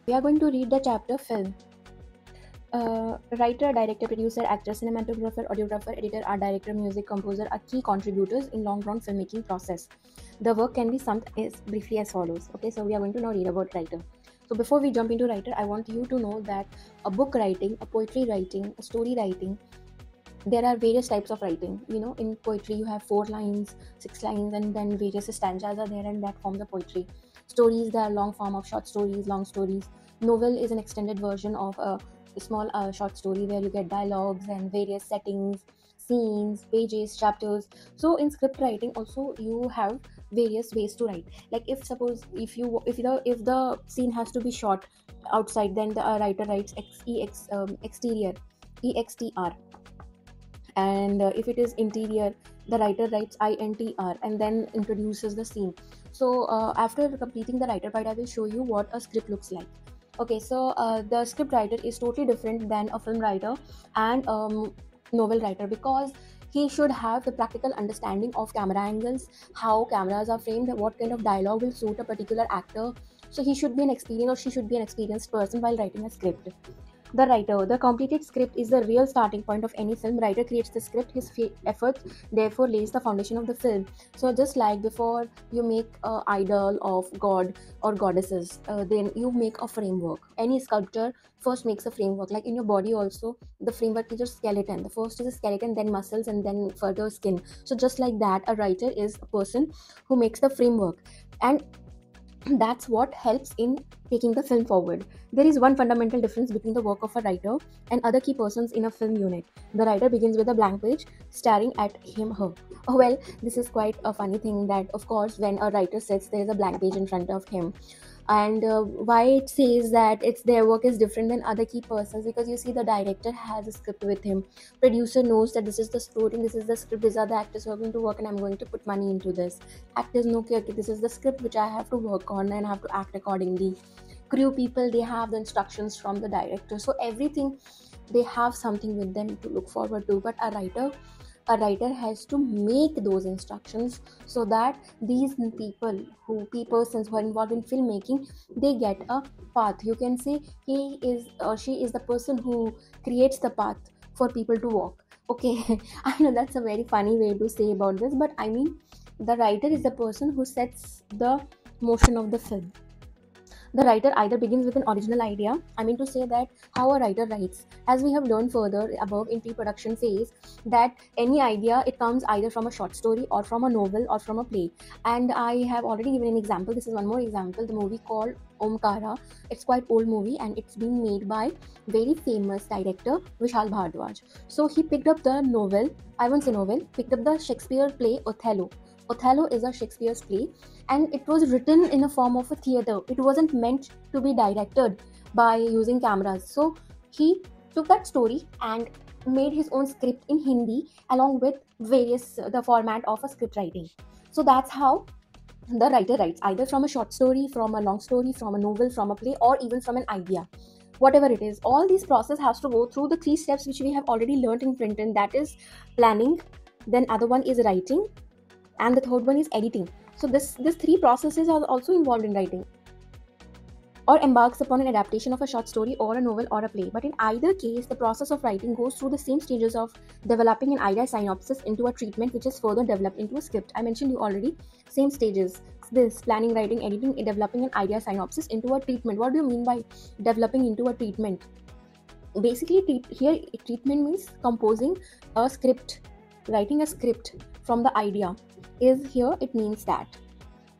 We are going to read the chapter film. Writer, director, producer, actor, cinematographer, audiographer, editor, art director, music composer are key contributors in long-run filmmaking process. The work can be summed as briefly as follows. Okay, so we are going to now read about writer. So before we jump into writer, I want you to know that a book writing, a poetry writing, a story writing, there are various types of writing. In poetry, you have 4 lines, 6 lines, and then various stanzas are there, and that forms a poetry. Stories, there are long form of short stories, long stories. Novel is an extended version of a small short story where you get dialogues and various settings, scenes, pages, chapters. So in script writing also you have various ways to write. Like if suppose if the scene has to be shot outside, then the writer writes exterior, extr. And if it is interior, the writer writes intr and then introduces the scene. So after completing the writer part, I will show you what a script looks like. Okay, so the script writer is totally different than a film writer and novel writer, because he should have the practical understanding of camera angles, how cameras are framed, what kind of dialogue will suit a particular actor. So he should be an experienced, or she should be an experienced person while writing a script. The writer. The completed script is the real starting point of any film. Writer creates the script. His efforts therefore lays the foundation of the film. So just like before you make a idol of god or goddesses, then you make a framework. Any sculptor first makes a framework. Like in your body also, the framework is your skeleton. The first is a skeleton, then muscles, and then further skin. So just like that, a writer is a person who makes the framework. And that's what helps in taking the film forward. There is one fundamental difference between the work of a writer and other key persons in a film unit. The writer begins with a blank page staring at him, her. Oh, well, this is quite a funny thing that, of course, when a writer sits, there is a blank page in front of him. And why it says that it's their work is different than other key persons, because you see the director has a script with him, producer knows that this is the story, this is the script, these are the actors who are going to work, and I'm going to put money into this. Actors know, okay, this is the script which I have to work on and have to act accordingly. Crew people, they have the instructions from the director, so everything, they have something with them to look forward to. But a writer has to make those instructions, so that these persons who are involved in filmmaking, they get a path. You can say he is or she is the person who creates the path for people to walk. Okay, I know that's a very funny way to say about this, but I mean, the writer is the person who sets the motion of the film. The writer either begins with an original idea, I mean to say that how a writer writes, as we have learned further above in pre-production phase, that any idea, it comes either from a short story or from a novel or from a play. And I have already given an example. This is one more example, the movie called Omkara. It's quite old movie and it's been made by very famous director Vishal Bhardwaj. So he picked up the novel, I won't say novel, picked up the Shakespeare play Othello. Othello is a Shakespeare's play, and it was written in a form of a theater. It wasn't meant to be directed by using cameras. So he took that story and made his own script in Hindi along with various the format of a script writing. So that's how the writer writes, either from a short story, from a long story, from a novel, from a play, or even from an idea. Whatever it is, all these process has to go through the 3 steps which we have already learned in print, and that is planning, then other one is writing, and the third one is editing. So this three processes are also involved in writing, or embarks upon an adaptation of a short story or a novel or a play. But in either case, the process of writing goes through the same stages of developing an idea synopsis into a treatment, which is further developed into a script. I mentioned you already, same stages. This planning, writing, editing, developing an idea synopsis into a treatment. What do you mean by developing into a treatment? Basically, here treatment means composing a script, writing a script from the idea. Is here it means that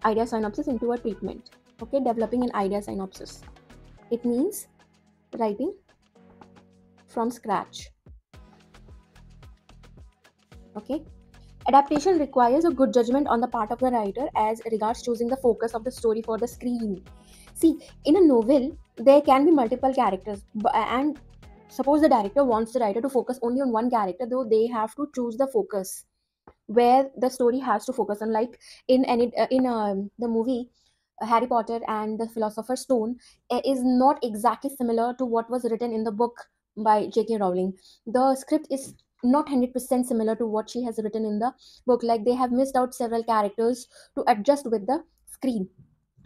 idea synopsis into a treatment. Okay, developing an idea synopsis, it means writing from scratch. Okay, adaptation requires a good judgment on the part of the writer as regards choosing the focus of the story for the screen. See, in a novel there can be multiple characters, and suppose the director wants the writer to focus only on one character, though they have to choose the focus where the story has to focus on. Like in the movie Harry Potter and the Philosopher's Stone, is not exactly similar to what was written in the book by J.K. Rowling. The script is not 100% similar to what she has written in the book. Like they have missed out several characters to adjust with the screen.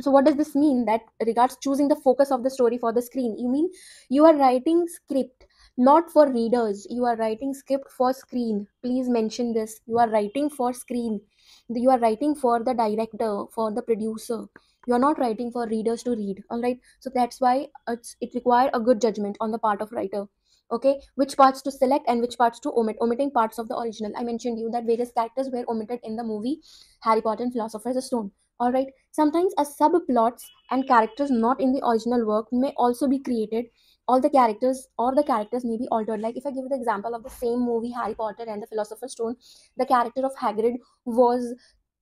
So what does this mean? That regards choosing the focus of the story for the screen, you mean you are writing script not for readers, you are writing script for screen. Please mention this, you are writing for screen. You are writing for the director, for the producer. You are not writing for readers to read. All right, so that's why it require a good judgment on the part of writer. Okay, which parts to select and which parts to omit. Omitting parts of the original, I mentioned you that various characters were omitted in the movie Harry Potter and Philosopher's Stone. All right, sometimes a subplots and characters not in the original work may also be created. All the characters or the characters may be altered. Like if I give you the example of the same movie Harry Potter and the Philosopher's Stone, the character of Hagrid was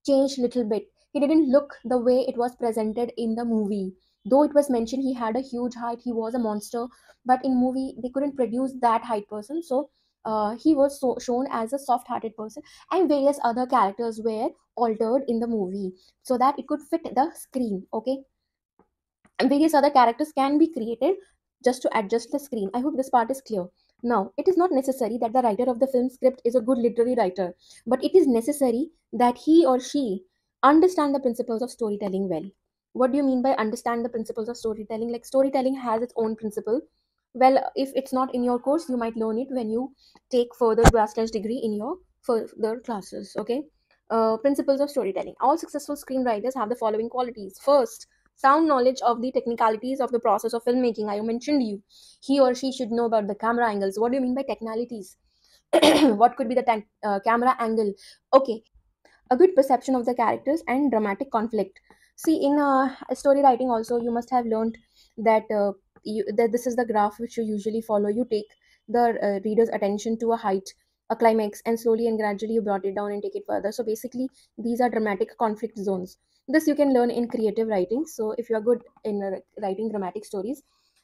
changed little bit. He didn't look the way it was presented in the movie. Though it was mentioned he had a huge height, he was a monster, but in movie they couldn't produce that height person. So he was shown as a soft-hearted person, and various other characters were altered in the movie so that it could fit the screen. Okay, and various other characters can be created just to adjust the screen. I hope this part is clear. Now, it is not necessary that the writer of the film script is a good literary writer, but it is necessary that he or she understand the principles of storytelling well. What do you mean by understand the principles of storytelling? Like storytelling has its own principle. Well, if it's not in your course, you might learn it when you take further bachelor's degree in your further classes. Okay, principles of storytelling. All successful screenwriters have the following qualities. First, sound knowledge of the technicalities of the process of filmmaking. I mentioned you, he or she should know about the camera angles. What do you mean by technicalities? What could be the camera angle? Okay, a good perception of the characters and dramatic conflict. See, in story writing also, you must have learned that that this is the graph which you usually follow. You take the reader's attention to a height, a climax, and slowly and gradually you brought it down and take it further. So basically these are dramatic conflict zones. This you can learn in creative writing. So if you are good in writing dramatic stories,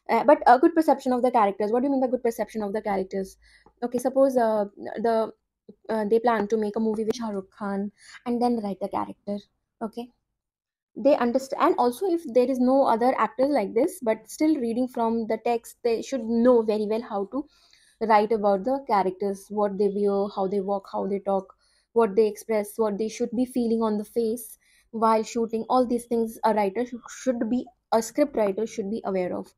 but a good perception of the characters. What do you mean by good perception of the characters? Okay, suppose they plan to make a movie with Shah Rukh Khan and then write the character. Okay, they understand. And also, if there is no other actors like this, but still reading from the text, they should know very well how to write about the characters, what they wear, how they walk, how they talk, what they express, what they should be feeling on the face while shooting. All these things a writer should be, a script writer should be aware of.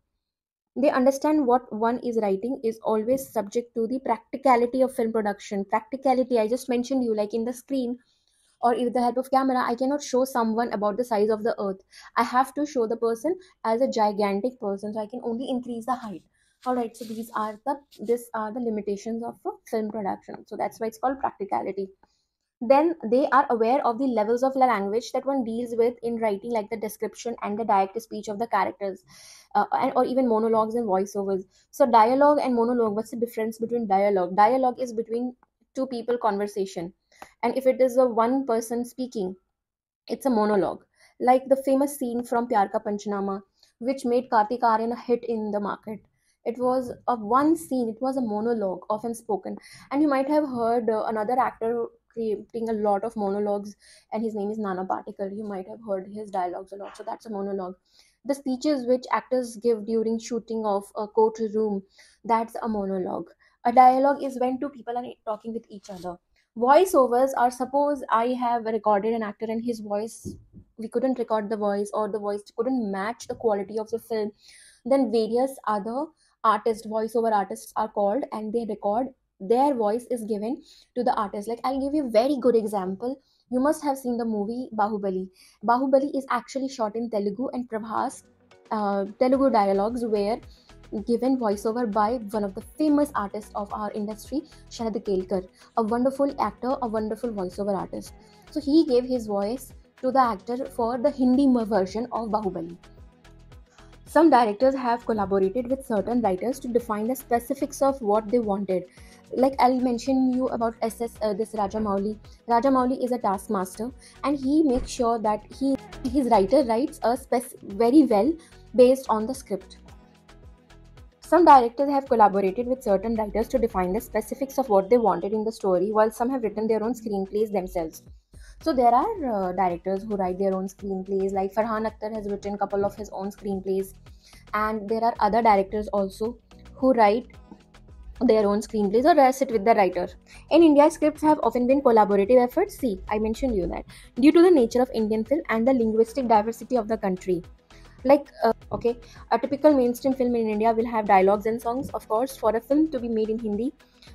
They understand what one is writing is always subject to the practicality of film production. Practicality, I just mentioned you, like in the screen or with the help of camera, I cannot show someone about the size of the earth. I have to show the person as a gigantic person, so I can only increase the height. All right, so these are the limitations of film production. So that's why it's called practicality. Then they are aware of the levels of language that one deals with in writing, like the description and the direct speech of the characters, or even monologues and voiceovers. So dialogue and monologue, what's the difference between dialogue? Dialogue is between two people conversation, and if it is a one person speaking, it's a monologue. Like the famous scene from Pyar Ka Panchnama, which made Kartik Aaryan a hit in the market. It was a one scene, it was a monologue, often spoken. And you might have heard another actor creating a lot of monologues, and his name is Nana Patekar. You might have heard his dialogues a lot, so that's a monologue. The speeches which actors give during shooting of a courtroom, that's a monologue. A dialogue is when two people are talking with each other. Voiceovers are, suppose I have recorded an actor and his voice, we couldn't record the voice, or the voice couldn't match the quality of the film, then various other artists, voiceover artists are called, and they record, their voice is given to the artist. Like I'll give you a very good example. You must have seen the movie Bahubali. Bahubali is actually shot in Telugu, and Prabhas Telugu dialogues were given voiceover by one of the famous artists of our industry, Sharad Kelkar, a wonderful actor, a wonderful voiceover artist. So he gave his voice to the actor for the Hindi version of Bahubali. Some directors have collaborated with certain writers to define the specifics of what they wanted. Like I'll mention you about this Rajamouli. Rajamouli is a taskmaster, and he makes sure that his writer writes a very well based on the script. Some directors have collaborated with certain writers to define the specifics of what they wanted in the story, while some have written their own screenplays themselves. So there are directors who write their own screenplays, like Farhan Akhtar has written a couple of his own screenplays, and there are other directors also who write their own screenplays or sit with the writer. In India, scripts have often been collaborative efforts. See, I mentioned you that due to the nature of Indian film and the linguistic diversity of the country. Like, okay, a typical mainstream film in India will have dialogues and songs. Of course, for a film to be made in Hindi,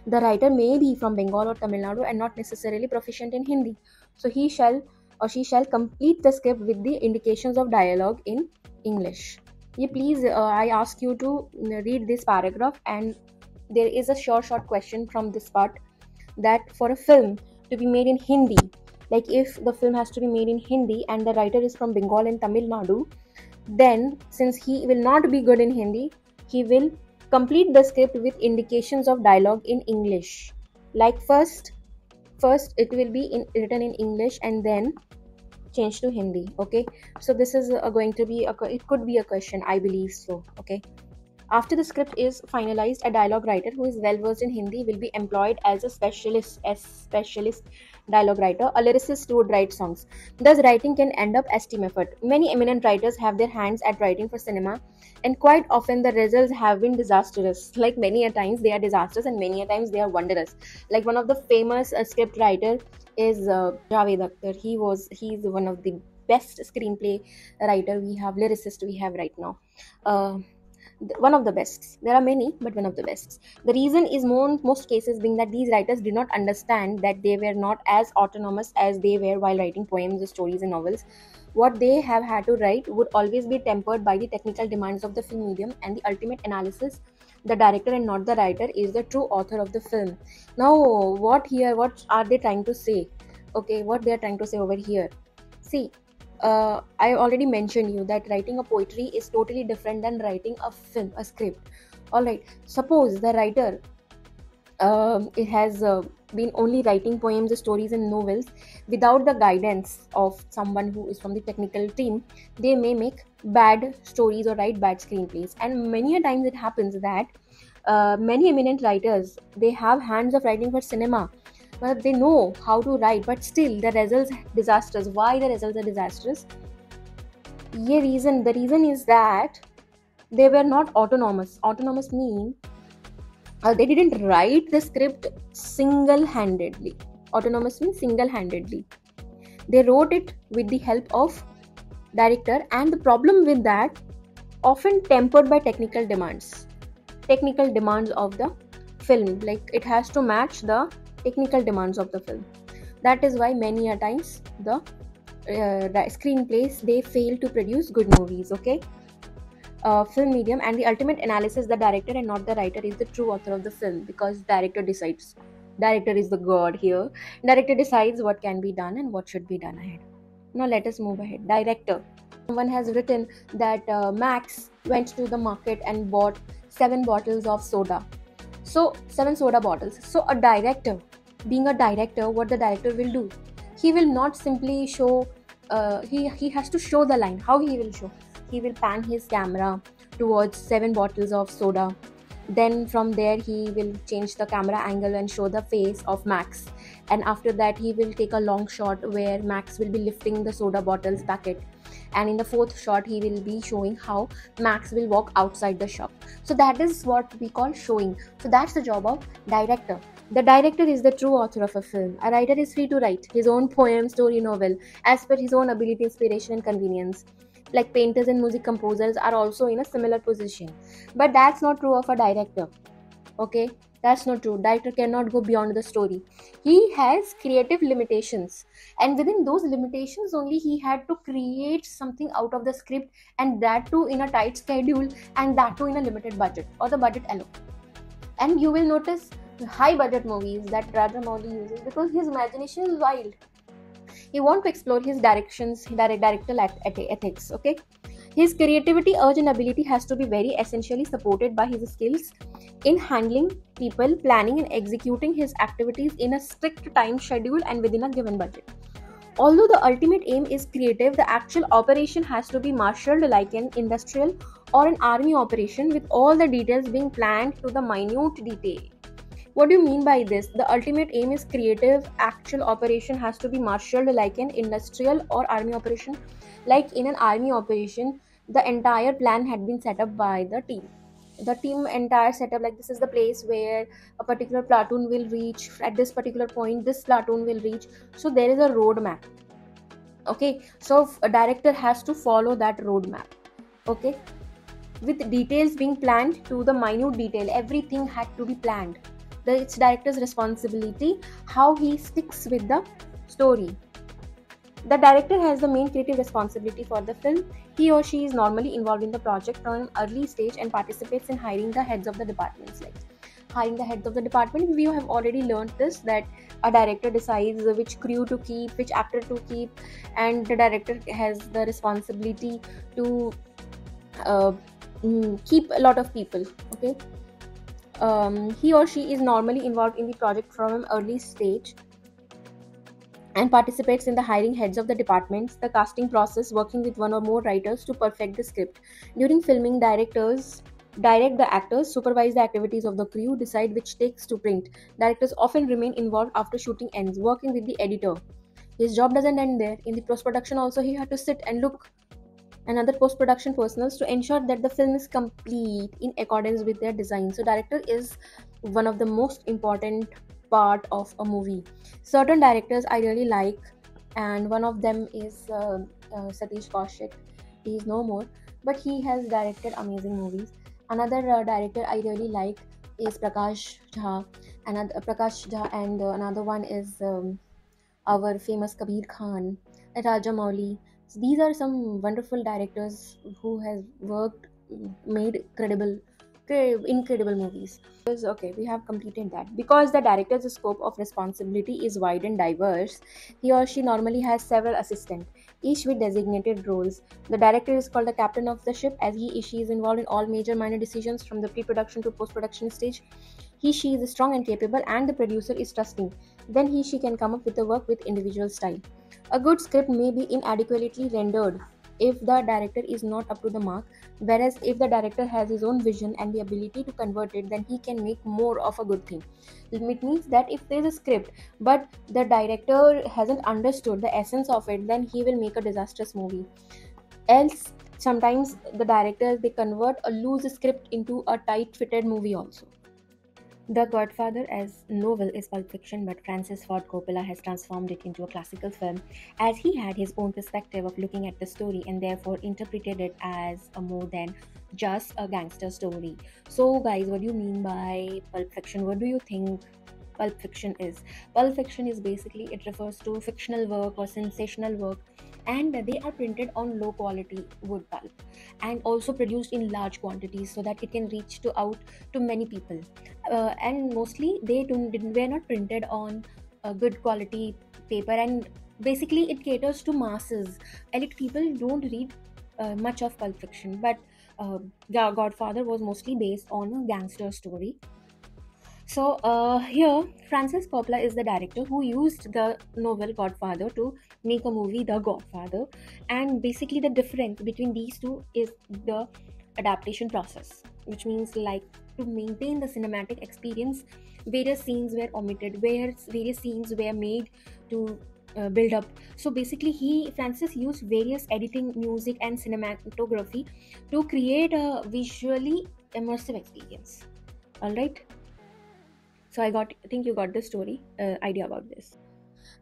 the writer may be from Bengal or Tamil Nadu and not necessarily proficient in Hindi. So he shall or she shall complete the script with the indications of dialogue in English. Yeah, please, I ask you to read this paragraph, and there is a short question from this part, that for a film to be made in Hindi, like if the film has to be made in Hindi and the writer is from Bengal and Tamil Nadu, then since he will not be good in Hindi, he will complete the script with indications of dialogue in English. Like first it will be written in English and then change to Hindi. Okay, so this is going to be it could be a question, I believe so. Okay, after the script is finalized, a dialogue writer who is well versed in Hindi will be employed as a specialist dialogue writer. A lyricist who would write songs. Thus, writing can end up as team effort. Many eminent writers have their hands at writing for cinema, and quite often the results have been disastrous. Like many a times they are disastrous, and many a times they are wondrous. Like one of the famous script writer is Javed Akhtar. He's one of the best screenplay writer we have, lyricist we have right now. Uh, one of the best. There are many, but one of the best. The reason is most cases being that these writers did not understand that they were not as autonomous as they were while writing poems, stories, and novels. What they have had to write would always be tempered by the technical demands of the film medium, and the ultimate analysis, the director and not the writer, is the true author of the film. Now, what are they trying to say? Okay, what they are trying to say over here. See, I already mentioned you that writing a poetry is totally different than writing a film, a script. All right. Suppose the writer it has been only writing poems, stories, and novels without the guidance of someone who is from the technical team. They may make bad stories or write bad screenplays, and many a times it happens that many eminent writers, they have hands of writing for cinema, but they know how to write, but still the results disastrous. Why the results are disastrous? The reason is that they were not autonomous. Autonomous mean they didn't write the script single-handedly. Autonomous means single-handedly. They wrote it with the help of director, and the problem with that, often tempered by technical demands of the film. Like it has to match the technical demands of the film. That is why many a times the screenplays, they fail to produce good movies. Okay, film medium and the ultimate analysis, the director and not the writer is the true author of the film, because director decides. Director is the god here. Director decides what can be done and what should be done ahead. Now let us move ahead. Director. Someone has written that Max went to the market and bought 7 bottles of soda. So 7 soda bottles. So a director, being a director, what the director will do? He will not simply show. He has to show the line. How he will show? He will pan his camera towards 7 bottles of soda. Then from there he will change the camera angle and show the face of Max. And after that he will take a long shot where Max will be lifting the soda bottles packet. And in the fourth shot he will be showing how Max will walk outside the shop. So that is what we call showing. So that's the job of director. The director is the true author of a film. A writer is free to write his own poem, story, novel as per his own ability, inspiration, and convenience. Like painters and music composers are also in a similar position. But that's not true of a director. Okay, that's not true. Director cannot go beyond the story. He has creative limitations, and within those limitations only he had to create something out of the script, and that too in a tight schedule, and that too in a limited budget or the budget alone. And you will notice high budget movies that Rajamouli uses because his imagination is wild. He wants to explore his directorial ethics. Okay, his creativity, urge, and ability has to be very essentially supported by his skills in handling people, planning, and executing his activities in a strict time schedule and within a given budget. Although the ultimate aim is creative, the actual operation has to be marshaled like an industrial or an army operation, with all the details being planned to the minute detail. What do you mean by this? The ultimate aim is creative, actual operation has to be marshaled like an industrial or army operation. Like in an army operation, the entire plan had been set up by the team. the team entire setup, like this is the place where a particular platoon will reach at this particular point, this platoon will reach. So there is a roadmap. Okay, so a director has to follow that roadmap. Okay, with details being planned to the minute detail, everything had to be planned. It's director's responsibility how he sticks with the story. The director has the main creative responsibility for the film. He or she is normally involved in the project from an early stage and participates in hiring the heads of the departments. Like hiring the heads of the department, we have already learned this, that a director decides which crew to keep, which actor to keep, and the director has the responsibility to keep a lot of people. Okay, he or she is normally involved in the project from an early stage and participates in the hiring heads of the departments, the casting process, working with one or more writers to perfect the script. During filming, directors direct the actors, supervise the activities of the crew, decide which takes to print. Directors often remain involved after shooting ends, working with the editor. His job doesn't end there. In the post-production also, he had to sit and look and other post-production personals to ensure that the film is complete in accordance with their design. So director is one of the most important part of a movie. Certain directors I really like, and one of them is Satish Kaushik. He is no more, but he has directed amazing movies. Another director I really like is Prakash Jha, and another one is our famous Kabir Khan, Rajamouli. So these are some wonderful directors who has worked, made incredible movies. Okay, we have completed that. Because the director's scope of responsibility is wide and diverse, he or she normally has several assistants, each with designated roles. The director is called the captain of the ship, as she is involved in all major minor decisions from the pre-production to post-production stage. She is strong and capable, and the producer is trusting. Then she can come up with the work with individual style. A good script may be inadequately rendered if the director is not up to the mark, whereas if the director has his own vision and the ability to convert it, then he can make more of a good thing. It means that if there is a script but the director hasn't understood the essence of it, then he will make a disastrous movie. Else, sometimes the directors, they convert a loose script into a tight fitted movie also. The Godfather as novel is Pulp Fiction, but Francis Ford Coppola has transformed it into a classical film, as he had his own perspective of looking at the story and therefore interpreted it as a more than just a gangster story. So, guys, what do you mean by Pulp Fiction? What do you think Pulp Fiction is? Pulp Fiction is basically, it refers to fictional work or sensational work, and they are printed on low quality wood pulp and also produced in large quantities so that it can reach out to many people. And mostly were not printed on good quality paper, and basically it caters to masses. Elite people don't read much of Pulp Fiction, but Godfather was mostly based on a gangster story. So here, Francis Coppola is the director who used the novel Godfather to make a movie, The Godfather. And basically, the difference between these two is the adaptation process, which means, like, to maintain the cinematic experience, various scenes were omitted, where various scenes were made to build up. So basically, Francis used various editing, music, and cinematography to create a visually immersive experience. All right. So I think you got the story idea about this.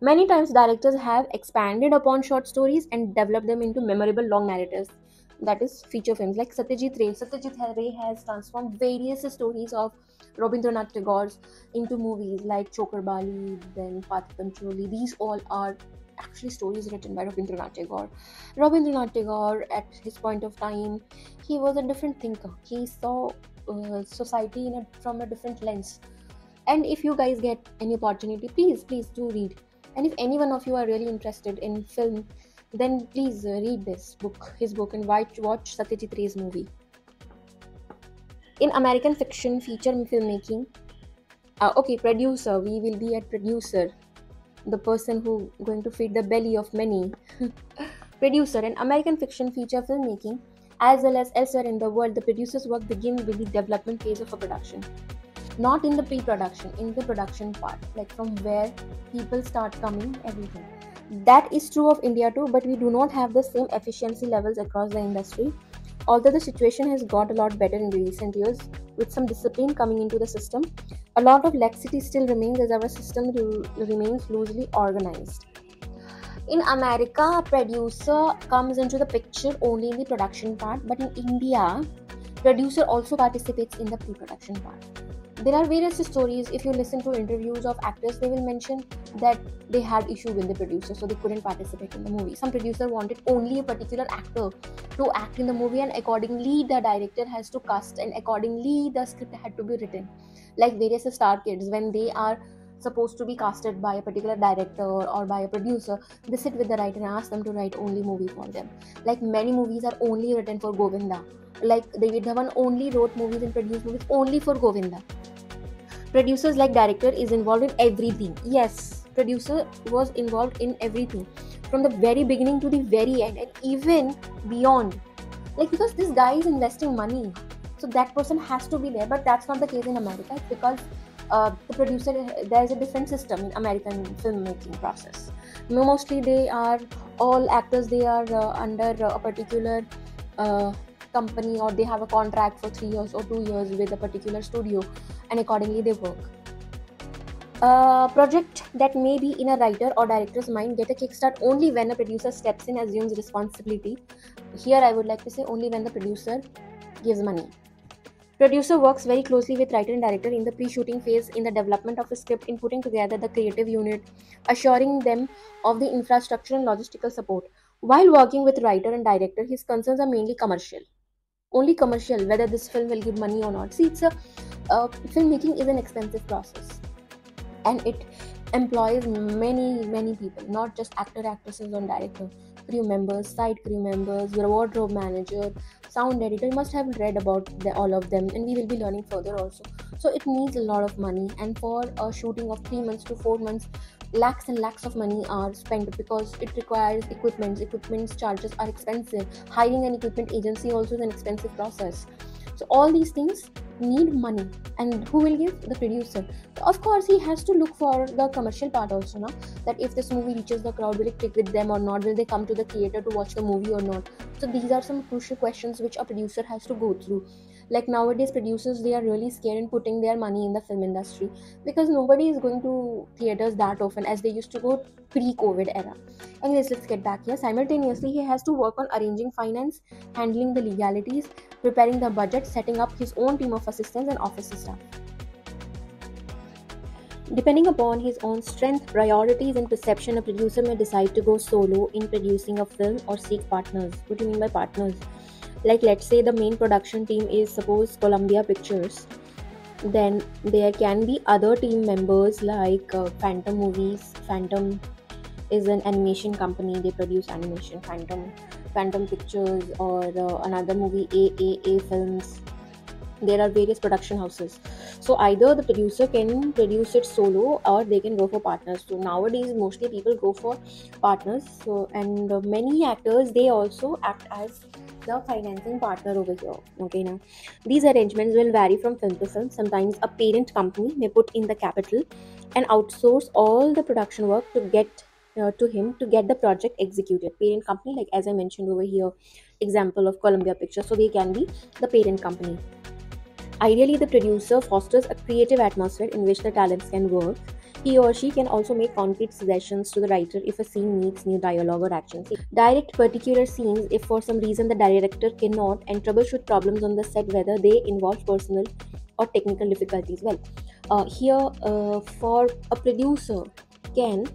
Many times directors have expanded upon short stories and developed them into memorable long narratives, that is feature films, like Satyajit Ray. Satyajit Ray has transformed various stories of Rabindranath Tagore's into movies like Chokar Bali, then Path Pancholi. These all are actually stories written by Rabindranath Tagore. Rabindranath Tagore, at his point of time, he was a different thinker. He saw society from a different lens. And if you guys get any opportunity, please do read. And if any one of you are really interested in film, then please read his book, and watch Satyajit Ray's movie. In American fiction feature filmmaking, producer, we will be a producer, the person who going to feed the belly of many. Producer. In American fiction feature filmmaking, as well as elsewhere in the world, the producer's work begins with the development phase of a production. Not in the pre-production, in the production part, like from where people start coming, everything. That is true of India too, but we do not have the same efficiency levels across the industry. Although the situation has got a lot better in recent years, with some discipline coming into the system, a lot of laxity still remains as our system remains loosely organized. In America, a producer comes into the picture only in the production part, but in India, producer also participates in the pre-production part. There are various stories. If you listen to interviews of actors, they will mention that they had issue with the producer, so they couldn't participate in the movie. Some producer wanted only a particular actor to act in the movie, and accordingly the director has to cast, and accordingly the script had to be written. Like various star kids, when they are supposed to be casted by a particular director or by a producer, they sit with the writer and ask them to write only movie for them. Like many movies are only written for Govinda. Like David Dhawan only wrote movies and produced movies only for Govinda. Producers like director is involved in everything. Yes, producer was involved in everything from the very beginning to the very end, and even beyond. Like, because this guy is investing money, so that person has to be there. But that's not the case in America. It's because the producer, there's a different system in American filmmaking process. Mostly they are all actors, they are under a particular company, or they have a contract for 3 years or 2 years with a particular studio, and accordingly they work. A project that may be in a writer or director's mind get a kickstart only when a producer steps in, assumes responsibility. Here I would like to say only when the producer gives money. Producer works very closely with writer and director in the pre-shooting phase, in the development of a script, in putting together the creative unit, assuring them of the infrastructure and logistical support. While working with writer and director, his concerns are mainly commercial. Only commercial, whether this film will give money or not. See, filmmaking is an expensive process, and it employs many people, not just actor, actresses, or director, crew members, side crew members, your wardrobe manager, sound editor. You must have read about all of them, and we will be learning further also. So it needs a lot of money, and for a shooting of 3 months to 4 months, lakhs and lakhs of money are spent, because it requires equipment charges are expensive. Hiring an equipment agency also is an expensive process. So all these things need money, and who will give? The producer. So of course he has to look for the commercial part also, now that if this movie reaches the crowd, will it click with them or not, will they come to the theater to watch the movie or not. So these are some crucial questions which a producer has to go through. Like nowadays producers, they are really scared in putting their money in the film industry, because nobody is going to theaters that often as they used to go pre-COVID era. Anyways, let's get back here. Simultaneously, he has to work on arranging finance, handling the legalities, preparing the budget, setting up his own team of assistants and office staff. Depending upon his own strength, priorities, and perception, a producer may decide to go solo in producing a film or seek partners. What do you mean by partners? Like, let's say the main production team is, suppose, Columbia Pictures. Then there can be other team members like Phantom Movies. Phantom is an animation company, they produce animation. Phantom Pictures, or another movie, AAA Films. There are various production houses. So either the producer can produce it solo, or they can go for partners. So nowadays mostly people go for partners. So, and many actors, they also act as the financing partner over here. Okay, now these arrangements will vary from film to film. Sometimes a parent company may put in the capital and outsource all the production work to get to him to get the project executed. Parent company, like as I mentioned over here, example of Columbia Pictures, so they can be the parent company. Ideally, the producer fosters a creative atmosphere in which the talents can work. He or she can also make concrete suggestions to the writer if a scene needs new dialogue or action. Direct particular scenes if for some reason the director cannot, and troubleshoot problems on the set whether they involve personal or technical difficulties. Well, for a producer can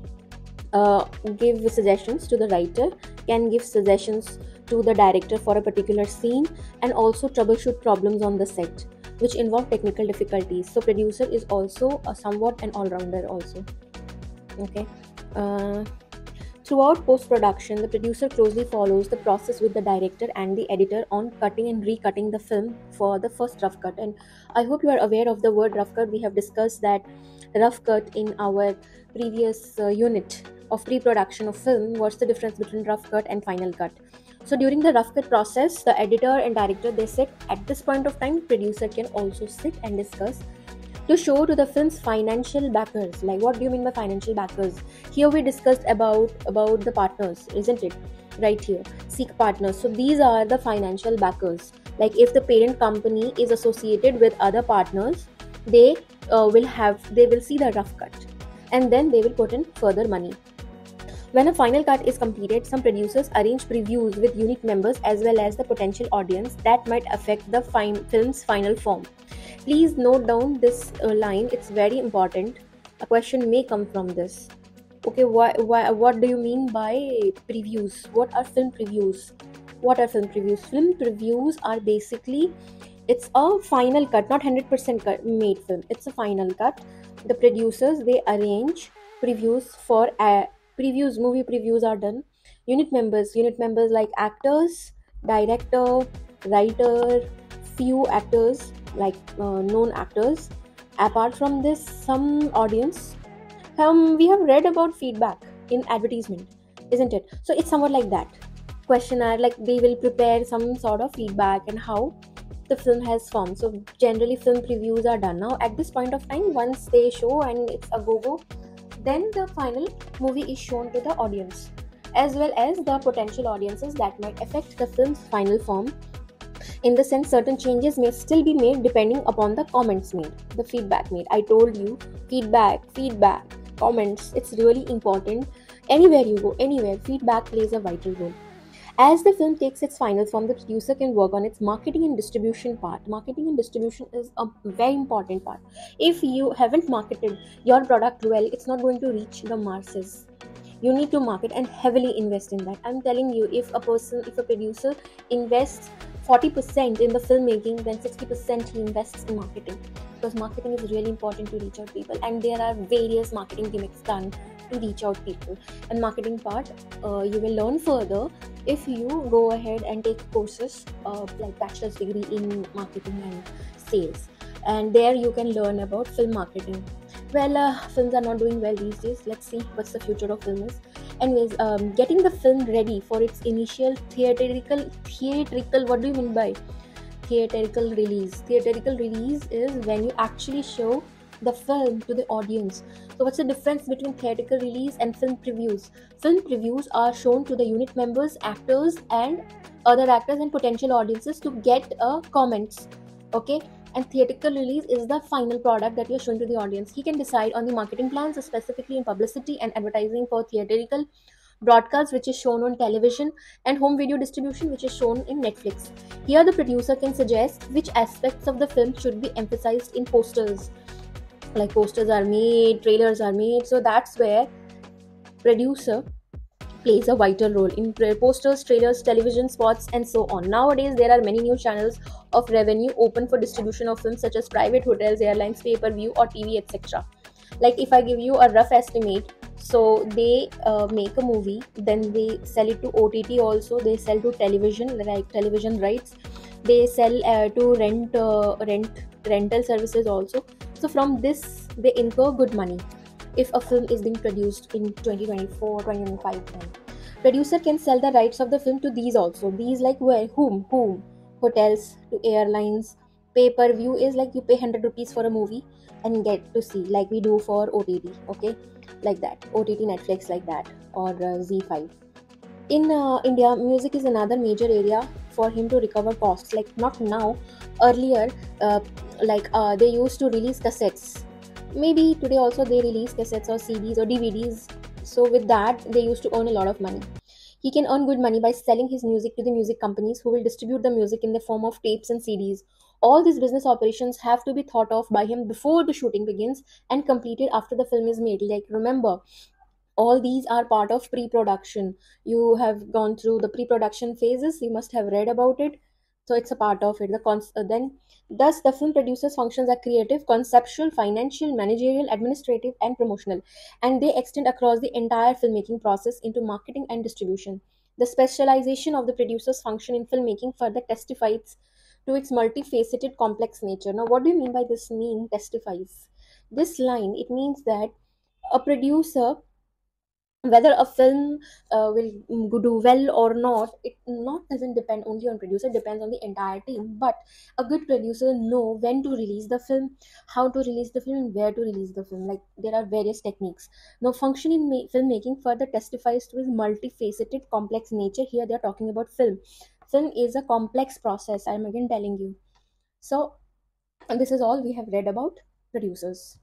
give suggestions to the writer, can give suggestions to the director for a particular scene, and also troubleshoot problems on the set which involve technical difficulties. So producer is also somewhat an all-rounder also. Okay. Throughout post-production, the producer closely follows the process with the director and the editor on cutting and recutting the film for the first rough cut. And I hope you are aware of the word rough cut. We have discussed that rough cut in our previous unit of pre-production of film. What's the difference between rough cut and final cut? So during the rough cut process, the editor and director, they sit at this point of time. Producer can also sit and discuss to show to the film's financial backers. Like, what do you mean by financial backers? Here we discussed about the partners, isn't it? Right here, seek partners. So these are the financial backers. Like, if the parent company is associated with other partners, they they will see the rough cut, and then they will put in further money. When a final cut is completed, some producers arrange previews with unit members as well as the potential audience that might affect the film's final form. Please note down this line, it's very important. A question may come from this. Okay, what do you mean by previews? What are film previews? What are film previews? Film previews are basically, it's a final cut, not 100% cut, made film. It's a final cut. The producers, they arrange previews for previews. Movie previews are done. Unit members like actors, director, writer, few actors like known actors. Apart from this, some audience. We have read about feedback in advertisement, isn't it? So it's somewhat like that. Questionnaire, like they will prepare some sort of feedback and how the film has formed. So generally film previews are done. Now at this point of time, once they show and it's a go, then the final movie is shown to the audience, as well as the potential audiences that might affect the film's final form. In the sense, certain changes may still be made depending upon the comments made, the feedback made. I told you, feedback, comments, it's really important. Anywhere you go, anywhere, feedback plays a vital role. As the film takes its final form, the producer can work on its marketing and distribution part. Marketing and distribution is a very important part. If you haven't marketed your product well, it's not going to reach the masses. You need to market and heavily invest in that. I'm telling you, if a producer invests 40% in the filmmaking, then 60% he invests in marketing, because marketing is really important to reach out people, and there are various marketing gimmicks done to reach out people. And marketing part, you will learn further if you go ahead and take courses like bachelor's degree in marketing and sales, and there you can learn about film marketing. Well, films are not doing well these days. Let's see what's the future of film is. Anyways, getting the film ready for its initial theatrical, what do you mean by theatrical release? Theatrical release is when you actually show the film to the audience. So what's the difference between theatrical release and film previews? Film previews are shown to the unit members, actors, and other actors and potential audiences to get comments. Okay, and theatrical release is the final product that you're showing to the audience. He can decide on the marketing plans, specifically in publicity and advertising for theatrical broadcast, which is shown on television, and home video distribution, which is shown in Netflix. Here the producer can suggest which aspects of the film should be emphasized in posters. Like posters are made, trailers are made, so that's where producer plays a vital role in posters, trailers, television spots, and so on. Nowadays, there are many new channels of revenue open for distribution of films, such as private hotels, airlines, pay-per-view, or TV, etc. Like, if I give you a rough estimate, so they make a movie, then they sell it to OTT also, they sell to television, like television rights, they sell to rental services also. So from this, they incur good money if a film is being produced in 2024, 2025. Then producer can sell the rights of the film to these also. These, like, where, whom? Hotels, to airlines. Pay-per-view is like you pay 100 rupees for a movie and get to see, like we do for OTT. Okay, like that, OTT, Netflix, like that, or Z5. In India, music is another major area for him to recover costs. Like, not now, earlier, they used to release cassettes. Maybe today also they release cassettes or CDs or DVDs. So with that, they used to earn a lot of money. He can earn good money by selling his music to the music companies, who will distribute the music in the form of tapes and CDs. All these business operations have to be thought of by him before the shooting begins and completed after the film is made. Like, remember, all these are part of pre-production. You have gone through the pre-production phases, you must have read about it. So it's a part of it. Then thus the film producer's functions are creative, conceptual, financial, managerial, administrative, and promotional, and they extend across the entire filmmaking process into marketing and distribution. The specialization of the producer's function in filmmaking further testifies to its multifaceted, complex nature. Now, what do you mean by this mean testifies? This line, it means that a producer Whether a film will do well or not, it not doesn't depend only on producer, it depends on the entire team. But a good producer know when to release the film, how to release the film, and where to release the film. Like, there are various techniques. Now, function in filmmaking further testifies to its multifaceted complex nature. Here they are talking about film is a complex process, I'm again telling you. So, and this is all we have read about producers.